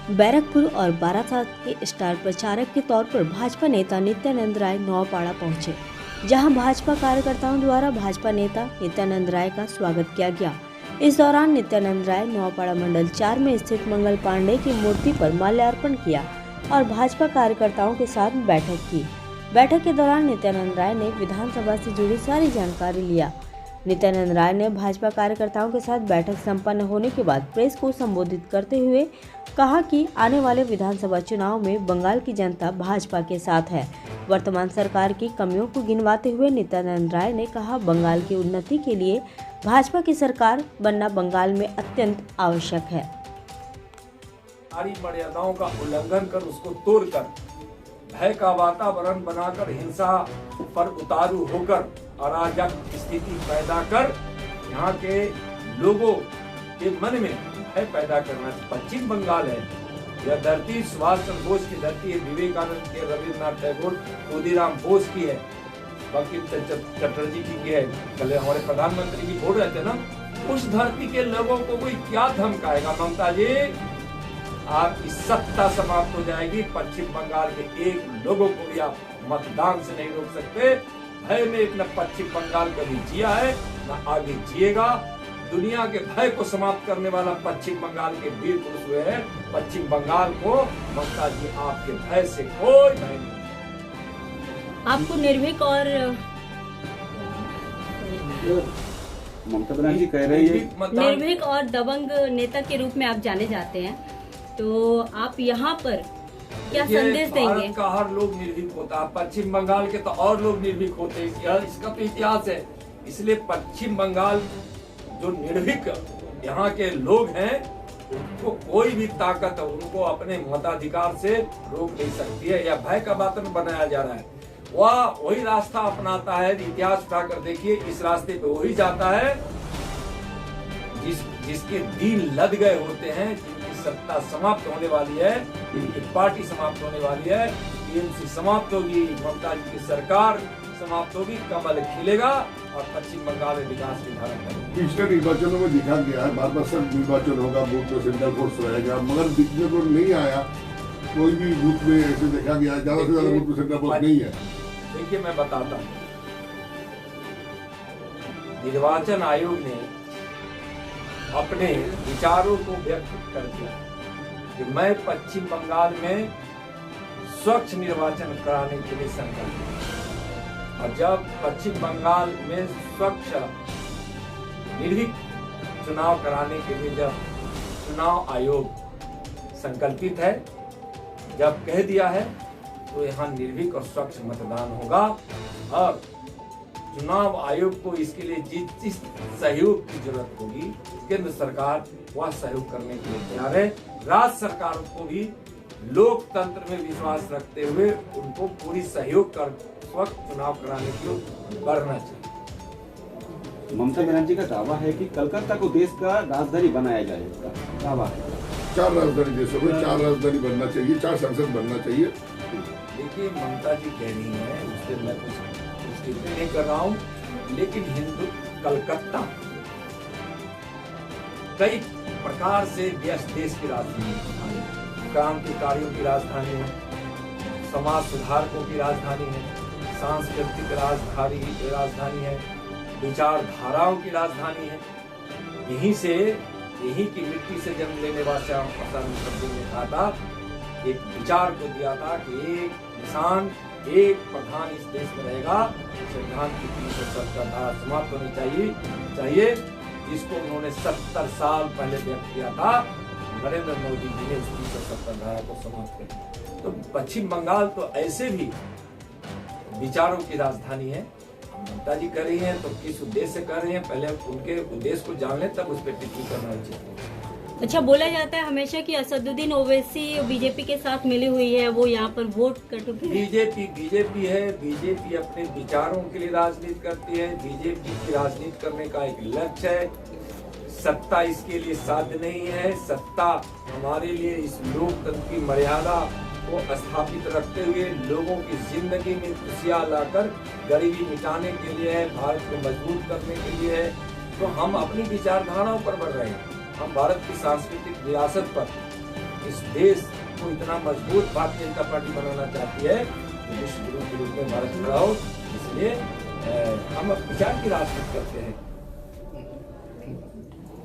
बैरकपुर और बारासात के स्टार प्रचारक के तौर पर भाजपा नेता नित्यानंद राय नौपाड़ा पहुंचे, जहां भाजपा कार्यकर्ताओं द्वारा भाजपा नेता नित्यानंद राय का स्वागत किया गया। इस दौरान नित्यानंद राय नौपाड़ा मंडल 4 में स्थित मंगल पांडे की मूर्ति पर माल्यार्पण किया और भाजपा कार्यकर्ताओं के साथ बैठक की। बैठक के दौरान नित्यानंद राय ने विधानसभा से जुड़ी सारी जानकारी लिया। नित्यानंद राय ने भाजपा कार्यकर्ताओं के साथ बैठक संपन्न होने के बाद प्रेस को संबोधित करते हुए कहा कि आने वाले विधानसभा चुनाव में बंगाल की जनता भाजपा के साथ है। वर्तमान सरकार की कमियों को गिनवाते हुए नित्यानंद राय ने कहा, बंगाल की उन्नति के लिए भाजपा की सरकार बनना बंगाल में अत्यंत आवश्यक है। सारी मर्यादाओं का उल्लंघन कर उसको तोड़कर भय का वातावरण बनाकर हिंसा पर उतारू होकर अराजक स्थिति पैदा कर यहाँ के लोगों के मन में भय पैदा करना। पश्चिम बंगाल है यह धरती सुभाष चंद्र बोस की धरती है, विवेकानंद के, रविन्द्रनाथ टैगोर, खुदीराम बोस की है, बंकिम चटर्जी की है, कल हमारे प्रधानमंत्री जी बोल रहे थे ना। उस धरती के लोगों को कोई क्या धमकाएगा? ममता जी, आपकी सत्ता समाप्त हो जाएगी। पश्चिम बंगाल के एक लोगों को भी आप मतदान से नहीं रोक सकते। भय में न पश्चिम बंगाल कभी जिया है न आगे जिएगा। दुनिया के भय को समाप्त करने वाला पश्चिम बंगाल के वीर पुरुष हुए हैं। पश्चिम बंगाल को ममता जी आपके भय से कोई भय नहीं। आपको निर्भीक और ममता बनर्जी कह रही है निर्भीक और दबंग नेता के रूप में आप जाने जाते हैं, तो आप यहाँ पर क्या संदेश देंगे? भारत का हर लोग निर्भीक होता है, पश्चिम बंगाल के तो और लोग निर्भीक होते हैं, इसका तो इतिहास है। इसलिए पश्चिम बंगाल जो निर्भीक यहाँ के लोग हैं, उनको कोई भी ताकत उनको अपने मताधिकार से रोक नहीं सकती है। या भय का वातावरण बनाया जा रहा है, वह वही रास्ता अपनाता है। इतिहास उठाकर देखिए, इस रास्ते पे वही जाता है जिसके दिन लद गए होते हैं, सत्ता समाप्त होने वाली है, इनकी पार्टी समाप्त होने वाली है, टीएमसी समाप्त होगी, ममता जी की सरकार समाप्त होगी, कमल खिलेगा और पश्चिम बंगाल में विकास की धारा करेगी। पिछले निर्वाचनों में देखा गया है, बार बार सब निर्वाचन होगा, बूथ में सेंट्रल फोर्स रहेगा, मगर दिखने को नहीं आया। कोई भी बूथ में ऐसे देखा गया, ज्यादा से ज्यादा बूथ में सेंट्रल फोर्स नहीं है। देखिए, मैं बताता हूँ, निर्वाचन आयोग ने अपने विचारों को व्यक्त कर दिया कि मैं पश्चिम बंगाल में स्वच्छ निर्वाचन कराने के लिए संकल्पित हूं। और जब पश्चिम बंगाल में स्वच्छ निर्भीक चुनाव कराने के लिए जब चुनाव आयोग संकल्पित है, जब कह दिया है, तो यहाँ निर्भीक और स्वच्छ मतदान होगा। और चुनाव आयोग को इसके लिए जिस सहयोग की जरूरत होगी, केंद्र सरकार वह सहयोग करने के लिए तैयार है। राज्य सरकार को भी लोकतंत्र में विश्वास रखते हुए उनको पूरी सहयोग कर स्वच्छ चुनाव कराने के लिए बढ़ना चाहिए। ममता बनर्जी का दावा है कि कलकत्ता को देश का राजधानी बनाया जाएगा, दावा है। 4 राजधानी देशों में 4 राजधानी बनना चाहिए, 4 संसद बनना चाहिए। देखिए, ममता जी कह रही है, उससे मैं कुछ नहीं कर रहा हूँ, लेकिन हिंदू कलकत्ता कई प्रकार से देश की राजधानी है, क्रांतिकारियों की राजधानी है, समाज सुधारकों की राजधानी है, सांस्कृतिक राजधानी है, विचारधाराओं की राजधानी है। यहीं की मिट्टी से जन्म लेने वाले श्यामा प्रसाद मुखर्जी ने कहा था, एक विचार को दिया था कि एक इंसान, एक प्रधान इस देश में रहेगा, संविधान की 370 धारा समाप्त होनी चाहिए, जिसको उन्होंने 70 साल पहले व्यक्त किया था। नरेंद्र मोदी जी ने उस 370 धारा को समाप्त कर दिया। तो पश्चिम बंगाल तो ऐसे भी विचारों की राजधानी है। ममता जी कर रही हैं तो किस उद्देश्य से कर रही हैं, पहले उनके उद्देश्य को जान ले, तब उस पर टिप्पणी करना चाहिए। अच्छा, बोला जाता है हमेशा कि असदुद्दीन ओवैसी बीजेपी के साथ मिली हुई है, वो यहाँ पर वोट कटौती। बीजेपी है, बीजेपी अपने विचारों के लिए राजनीति करती है। बीजेपी की राजनीति करने का एक लक्ष्य है, सत्ता इसके लिए साध्य नहीं है। सत्ता हमारे लिए इस लोकतंत्र की मर्यादा को स्थापित रखते हुए लोगों की जिंदगी में खुशियां लाकर गरीबी मिटाने के लिए है, भारत को मजबूत करने के लिए है। तो हम अपनी विचारधाराओं पर बढ़ रहे हैं, हम भारत की सांस्कृतिक विरासत पर इस देश को इतना मजबूत भारतीय जनता पार्टी बनाना चाहती है कि विश्व गुरु के रूप में भारत खड़ा हो। इसलिए हम विचार की राजनीति करते हैं।